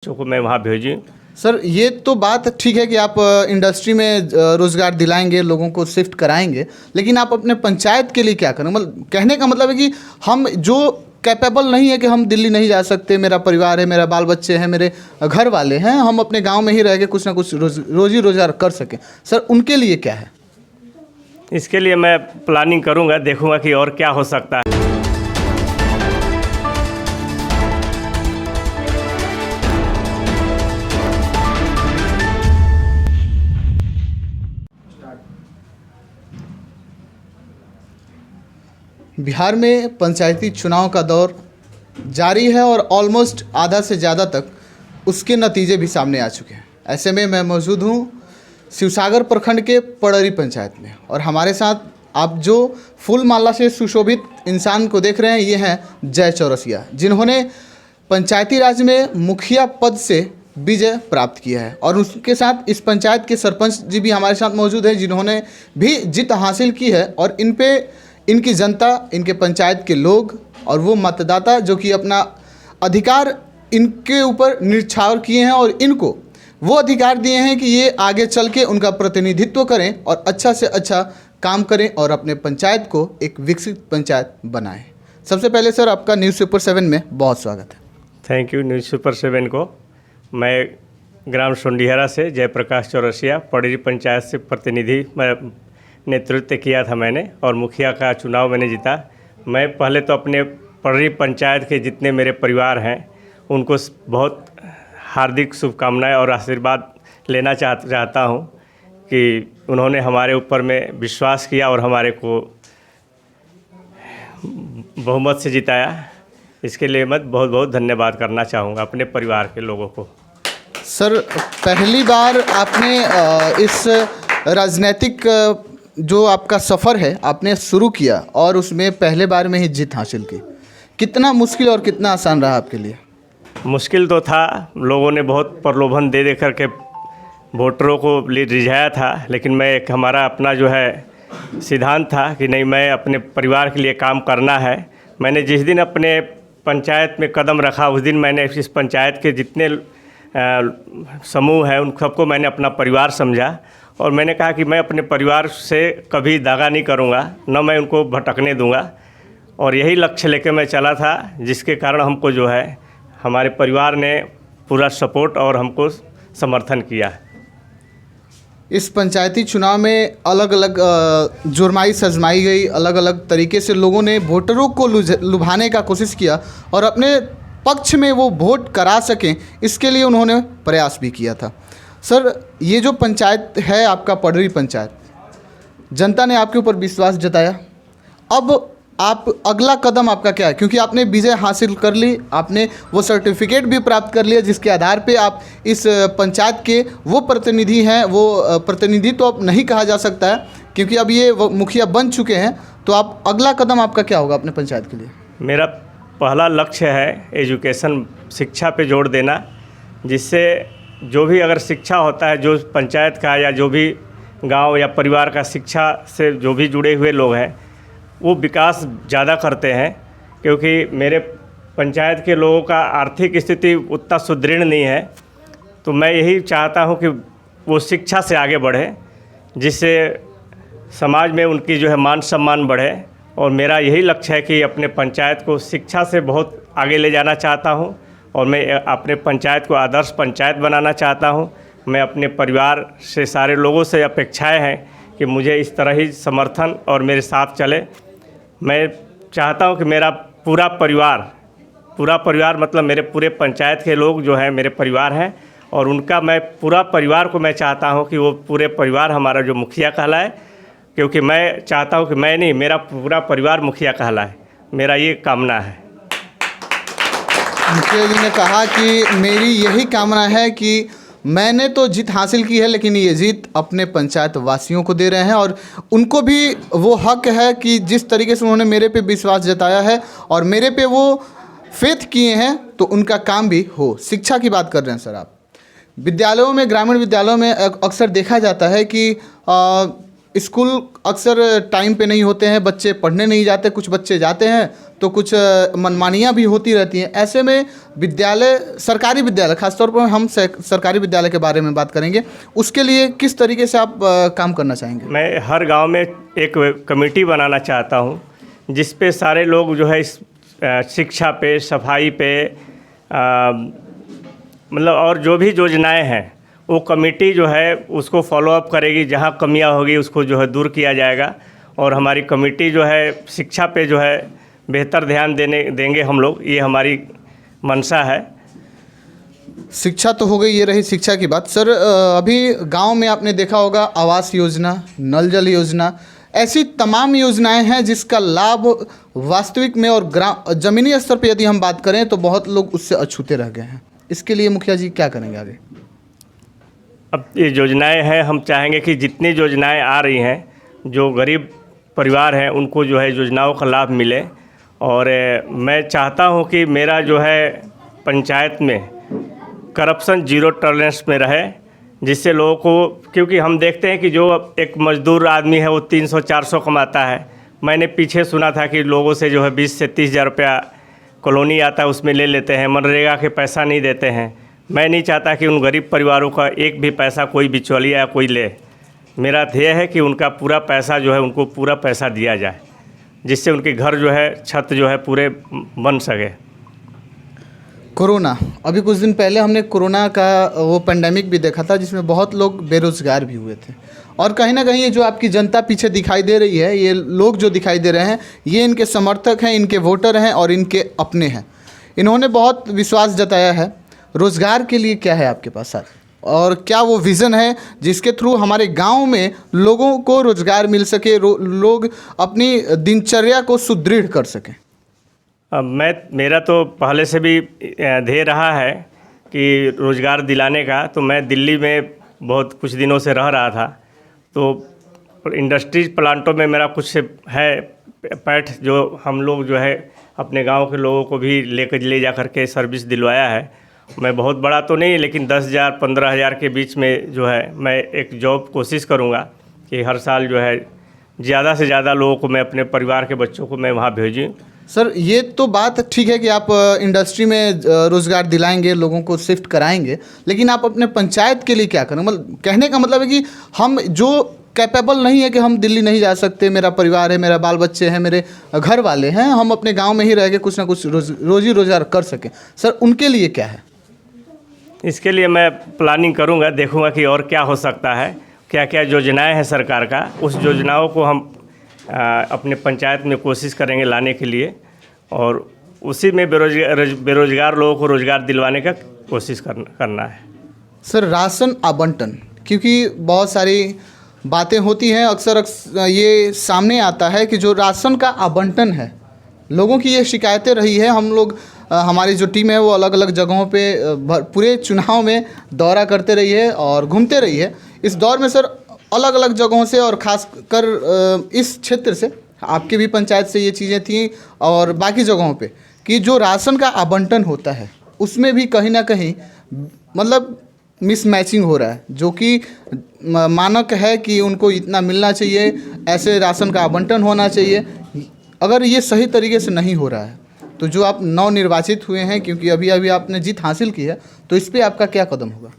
को मैं वहाँ भेजी। सर ये तो बात ठीक है कि आप इंडस्ट्री में रोज़गार दिलाएंगे, लोगों को शिफ्ट कराएंगे, लेकिन आप अपने पंचायत के लिए क्या करें? मतलब कहने का मतलब है कि हम जो कैपेबल नहीं है कि हम दिल्ली नहीं जा सकते, मेरा परिवार है, मेरा बाल बच्चे हैं, मेरे घर वाले हैं, हम अपने गांव में ही रह के कुछ ना कुछ रोजी रोज़गार कर सकें, सर उनके लिए क्या है? इसके लिए मैं प्लानिंग करूँगा, देखूँगा कि और क्या हो सकता है। बिहार में पंचायती चुनाव का दौर जारी है और ऑलमोस्ट आधा से ज़्यादा तक उसके नतीजे भी सामने आ चुके हैं। ऐसे में मैं मौजूद हूँ शिवसागर प्रखंड के पड़री पंचायत में, और हमारे साथ आप जो फूल माला से सुशोभित इंसान को देख रहे हैं, ये हैं जय चौरसिया, जिन्होंने पंचायती राज में मुखिया पद से विजय प्राप्त किया है। और उसके साथ इस पंचायत के सरपंच जी भी हमारे साथ मौजूद हैं, जिन्होंने भी जीत हासिल की है। और इन पे इनकी जनता, इनके पंचायत के लोग और वो मतदाता जो कि अपना अधिकार इनके ऊपर न्यौछावर किए हैं, और इनको वो अधिकार दिए हैं कि ये आगे चल के उनका प्रतिनिधित्व करें और अच्छा से अच्छा काम करें और अपने पंचायत को एक विकसित पंचायत बनाएं। सबसे पहले सर आपका न्यूज़ सुपर 7 में बहुत स्वागत है। थैंक यू न्यूज़ सुपर 7 को। मैं ग्राम सोंडिहरा से जयप्रकाश चौरसिया, पड़री पंचायत से प्रतिनिधि नेतृत्व किया था मैंने, और मुखिया का चुनाव मैंने जीता। मैं पहले तो अपने पड़री पंचायत के जितने मेरे परिवार हैं उनको बहुत हार्दिक शुभकामनाएं और आशीर्वाद लेना चाहता हूं कि उन्होंने हमारे ऊपर में विश्वास किया और हमारे को बहुमत से जिताया। इसके लिए मैं बहुत बहुत धन्यवाद करना चाहूँगा अपने परिवार के लोगों को। सर पहली बार आपने इस राजनीतिक जो आपका सफ़र है आपने शुरू किया और उसमें पहले बार में ही जीत हासिल की, कितना मुश्किल और कितना आसान रहा आपके लिए? मुश्किल तो था, लोगों ने बहुत प्रलोभन दे करके वोटरों को रिझाया था, लेकिन मैं एक हमारा अपना जो है सिद्धांत था कि नहीं, मैं अपने परिवार के लिए काम करना है। मैंने जिस दिन अपने पंचायत में कदम रखा उस दिन मैंने इस पंचायत के जितने समूह हैं उन सबको मैंने अपना परिवार समझा, और मैंने कहा कि मैं अपने परिवार से कभी दागा नहीं करूँगा, न मैं उनको भटकने दूँगा। और यही लक्ष्य लेकर मैं चला था, जिसके कारण हमको जो है हमारे परिवार ने पूरा सपोर्ट और हमको समर्थन किया। इस पंचायती चुनाव में अलग अलग जुर्माई सजमाई गई, अलग अलग तरीके से लोगों ने वोटरों को लुभाने का कोशिश किया और अपने पक्ष में वो वोट करा सकें, इसके लिए उन्होंने प्रयास भी किया था। सर ये जो पंचायत है आपका पड़री पंचायत, जनता ने आपके ऊपर विश्वास जताया, अब आप अगला कदम आपका क्या है? क्योंकि आपने विजय हासिल कर ली, आपने वो सर्टिफिकेट भी प्राप्त कर लिया जिसके आधार पे आप इस पंचायत के वो प्रतिनिधि हैं। वो प्रतिनिधि तो अब नहीं कहा जा सकता है क्योंकि अब ये मुखिया बन चुके हैं, तो आप अगला कदम आपका क्या होगा अपने पंचायत के लिए? मेरा पहला लक्ष्य है एजुकेशन, शिक्षा पे जोर देना, जिससे जो भी अगर शिक्षा होता है, जो पंचायत का या जो भी गांव या परिवार का शिक्षा से जो भी जुड़े हुए लोग हैं वो विकास ज़्यादा करते हैं। क्योंकि मेरे पंचायत के लोगों का आर्थिक स्थिति उतना सुदृढ़ नहीं है, तो मैं यही चाहता हूं कि वो शिक्षा से आगे बढ़े, जिससे समाज में उनकी जो है मान सम्मान बढ़े। और मेरा यही लक्ष्य है कि अपने पंचायत को शिक्षा से बहुत आगे ले जाना चाहता हूं, और मैं अपने पंचायत को आदर्श पंचायत बनाना चाहता हूं। मैं अपने परिवार से, सारे लोगों से अपेक्षाएं हैं कि मुझे इस तरह ही समर्थन और मेरे साथ चले। मैं चाहता हूं कि मेरा पूरा परिवार मतलब मेरे पूरे पंचायत के लोग जो हैं मेरे परिवार हैं, और उनका मैं पूरा परिवार को मैं चाहता हूं कि वो पूरे परिवार हमारा जो मुखिया कहलाए, क्योंकि मैं चाहता हूं कि मैं नहीं, मेरा पूरा परिवार मुखिया कहलाए, मेरा ये कामना है। मुखिया जी ने कहा कि मेरी यही कामना है कि मैंने तो जीत हासिल की है, लेकिन ये जीत अपने पंचायत वासियों को दे रहे हैं, और उनको भी वो हक है कि जिस तरीके से उन्होंने मेरे पे विश्वास जताया है और मेरे पे वो फेथ किए हैं, तो उनका काम भी हो। शिक्षा की बात कर रहे हैं सर आप, विद्यालयों में, ग्रामीण विद्यालयों में अक्सर देखा जाता है कि स्कूल अक्सर टाइम पे नहीं होते हैं, बच्चे पढ़ने नहीं जाते, कुछ बच्चे जाते हैं तो कुछ मनमानियाँ भी होती रहती हैं। ऐसे में विद्यालय, सरकारी विद्यालय, खासतौर पर हम सरकारी विद्यालय के बारे में बात करेंगे, उसके लिए किस तरीके से आप काम करना चाहेंगे? मैं हर गांव में एक कमेटी बनाना चाहता हूं, जिस पे सारे लोग जो है इस शिक्षा पे, सफाई पे, मतलब और जो भी योजनाएं हैं वो कमेटी जो है उसको फॉलो अप करेगी। जहां कमियां होगी उसको जो है दूर किया जाएगा। और हमारी कमेटी जो है शिक्षा पे जो है बेहतर ध्यान देंगे हम लोग, ये हमारी मंशा है। शिक्षा तो हो गई, ये रही शिक्षा की बात। सर, अभी गांव में आपने देखा होगा आवास योजना, नल जल योजना, ऐसी तमाम योजनाएं हैं जिसका लाभ वास्तविक में और जमीनी स्तर पर यदि हम बात करें तो बहुत लोग उससे अछूते रह गए हैं। इसके लिए मुखिया जी क्या करेंगे आगे? अब ये योजनाएं हैं, हम चाहेंगे कि जितनी योजनाएं आ रही हैं, जो गरीब परिवार हैं उनको जो है योजनाओं का लाभ मिले। और मैं चाहता हूं कि मेरा जो है पंचायत में करप्शन जीरो टॉलरेंस में रहे, जिससे लोगों को, क्योंकि हम देखते हैं कि जो एक मजदूर आदमी है वो 300-400 कमाता है। मैंने पीछे सुना था कि लोगों से जो है 20 से 30 हज़ार रुपया कॉलोनी आता है उसमें ले लेते हैं, मनरेगा के पैसा नहीं देते हैं। मैं नहीं चाहता कि उन गरीब परिवारों का एक भी पैसा कोई बिचौलिया या कोई ले। मेरा ध्येय है कि उनका पूरा पैसा जो है उनको पूरा पैसा दिया जाए, जिससे उनके घर जो है छत जो है पूरे बन सके। कोरोना, अभी कुछ दिन पहले हमने कोरोना का वो पेंडेमिक भी देखा था जिसमें बहुत लोग बेरोज़गार भी हुए थे। और कहीं ना कहीं ये जो आपकी जनता पीछे दिखाई दे रही है, ये लोग जो दिखाई दे रहे हैं, ये इनके समर्थक हैं, इनके वोटर हैं और इनके अपने हैं। इन्होंने बहुत विश्वास जताया है। रोज़गार के लिए क्या है आपके पास सर, और क्या वो विज़न है जिसके थ्रू हमारे गांव में लोगों को रोज़गार मिल सके, लोग अपनी दिनचर्या को सुदृढ़ कर सकें? मेरा तो पहले से भी ध्येय रहा है कि रोज़गार दिलाने का। तो मैं दिल्ली में बहुत कुछ दिनों से रह रहा था, तो इंडस्ट्रीज प्लांटों में मेरा कुछ है पैठ, जो हम लोग जो है अपने गांव के लोगों को भी ले जा कर के सर्विस दिलवाया है। मैं बहुत बड़ा तो नहीं, लेकिन 10,000 15,000 के बीच में जो है मैं एक जॉब कोशिश करूंगा कि हर साल जो है ज़्यादा से ज़्यादा लोगों को, मैं अपने परिवार के बच्चों को मैं वहाँ भेजूँ। सर, ये तो बात ठीक है कि आप इंडस्ट्री में रोज़गार दिलाएंगे, लोगों को शिफ्ट कराएंगे, लेकिन आप अपने पंचायत के लिए क्या करें? मतलब कहने का मतलब है कि हम जो कैपेबल नहीं है कि हम दिल्ली नहीं जा सकते, मेरा परिवार है, मेरा बाल बच्चे हैं, मेरे घर वाले हैं, हम अपने गांव में ही रह के कुछ ना कुछ रोजी रोज़गार कर सकें, सर उनके लिए क्या है? इसके लिए मैं प्लानिंग करूंगा, देखूंगा कि और क्या हो सकता है, क्या क्या योजनाएं हैं सरकार का, उस योजनाओं को हम अपने पंचायत में कोशिश करेंगे लाने के लिए, और उसी में बेरोजगार लोगों को रोज़गार दिलवाने का कोशिश करना है। सर, राशन आवंटन, क्योंकि बहुत सारी बातें होती हैं, अक्सर ये सामने आता है कि जो राशन का आवंटन है, लोगों की ये शिकायतें रही है। हम लोग, हमारी जो टीम है वो अलग अलग जगहों पे पूरे चुनाव में दौरा करते रही है और घूमते रही है। इस दौर में सर अलग अलग जगहों से और ख़ास कर इस क्षेत्र से, आपकी भी पंचायत से ये चीज़ें थी और बाकी जगहों पे, कि जो राशन का आवंटन होता है उसमें भी कहीं ना कहीं मतलब मिसमैचिंग हो रहा है, जो कि मानक है कि उनको इतना मिलना चाहिए, ऐसे राशन का आवंटन होना चाहिए। अगर ये सही तरीके से नहीं हो रहा है तो जो आप नवनिर्वाचित हुए हैं, क्योंकि अभी अभी आपने जीत हासिल की है, तो इस पर आपका क्या कदम होगा?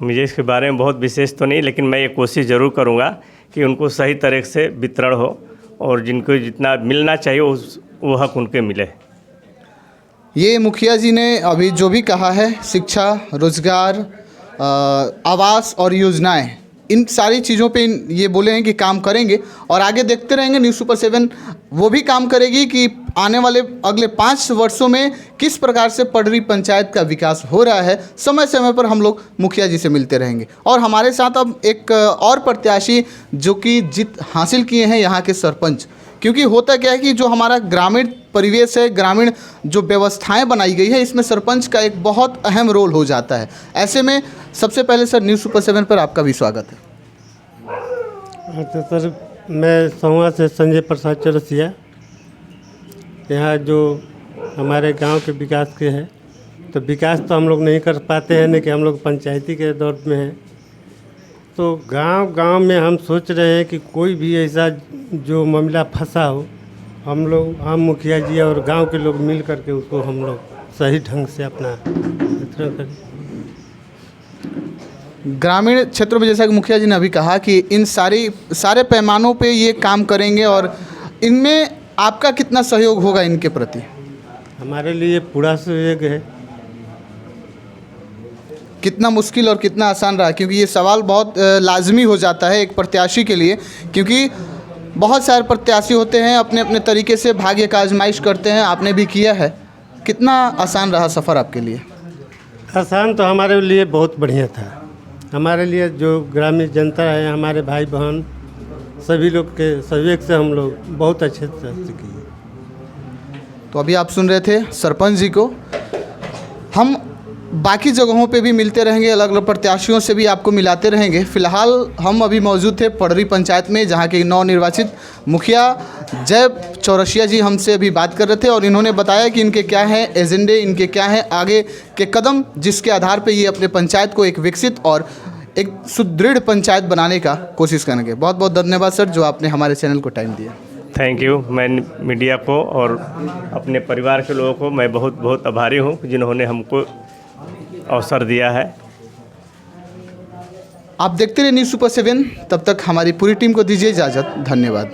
मुझे इसके बारे में बहुत विशेष तो नहीं, लेकिन मैं ये कोशिश ज़रूर करूँगा कि उनको सही तरह से वितरण हो और जिनको जितना मिलना चाहिए वो हक उनके मिले। ये मुखिया जी ने अभी जो भी कहा है, शिक्षा, रोज़गार, आवास और योजनाएं, इन सारी चीज़ों पे ये बोले हैं कि काम करेंगे और आगे देखते रहेंगे। न्यूज़ सुपर 7 वो भी काम करेगी कि आने वाले अगले 5 वर्षों में किस प्रकार से पडरी पंचायत का विकास हो रहा है। समय समय पर हम लोग मुखिया जी से मिलते रहेंगे। और हमारे साथ अब एक और प्रत्याशी जो कि जीत हासिल किए हैं, यहाँ के सरपंच, क्योंकि होता क्या है कि जो हमारा ग्रामीण परिवेश है, ग्रामीण जो व्यवस्थाएं बनाई गई है, इसमें सरपंच का एक बहुत अहम रोल हो जाता है। ऐसे में सबसे पहले सर न्यूज़ सुपर 7 पर आपका भी स्वागत है। तो सर, मैं सहुआ से संजय प्रसाद चौरसिया। यहाँ जो हमारे गांव के विकास के है, तो विकास तो हम लोग नहीं कर पाते हैं, न कि हम लोग पंचायती के दौर में हैं। तो गांव में हम सोच रहे हैं कि कोई भी ऐसा जो मामला फंसा हो, हम मुखिया जी और गांव के लोग मिल करके उसको हम लोग सही ढंग से अपना वितरण करें। ग्रामीण क्षेत्रों में जैसा कि मुखिया जी ने अभी कहा कि इन सारे पैमानों पे ये काम करेंगे, और इनमें आपका कितना सहयोग होगा इनके प्रति? हमारे लिए पूरा सहयोग है। कितना मुश्किल और कितना आसान रहा, क्योंकि ये सवाल बहुत लाजमी हो जाता है एक प्रत्याशी के लिए, क्योंकि बहुत सारे प्रत्याशी होते हैं अपने अपने तरीके से भाग्य का आजमाइश करते हैं, आपने भी किया है। कितना आसान रहा सफ़र आपके लिए? आसान तो हमारे लिए बहुत बढ़िया था। हमारे लिए जो ग्रामीण जनता है, हमारे भाई बहन सभी लोग के सहयोग से हम लोग बहुत अच्छे से किए। तो अभी आप सुन रहे थे सरपंच जी को। हम बाकी जगहों पे भी मिलते रहेंगे, अलग अलग प्रत्याशियों से भी आपको मिलाते रहेंगे। फ़िलहाल हम अभी मौजूद थे पड़री पंचायत में, जहाँ के नवनिर्वाचित मुखिया जय चौरसिया जी हमसे अभी बात कर रहे थे, और इन्होंने बताया कि इनके क्या हैं एजेंडे, इनके क्या हैं आगे के कदम, जिसके आधार पे ये अपने पंचायत को एक विकसित और एक सुदृढ़ पंचायत बनाने का कोशिश करेंगे। बहुत बहुत धन्यवाद सर, जो आपने हमारे चैनल को टाइम दिया। Thank you. मैं मीडिया को और अपने परिवार के लोगों को मैं बहुत बहुत आभारी हूँ जिन्होंने हमको अवसर दिया है। आप देखते रहिए न्यूज़ सुपर 7। तब तक हमारी पूरी टीम को दीजिए इजाज़त। धन्यवाद।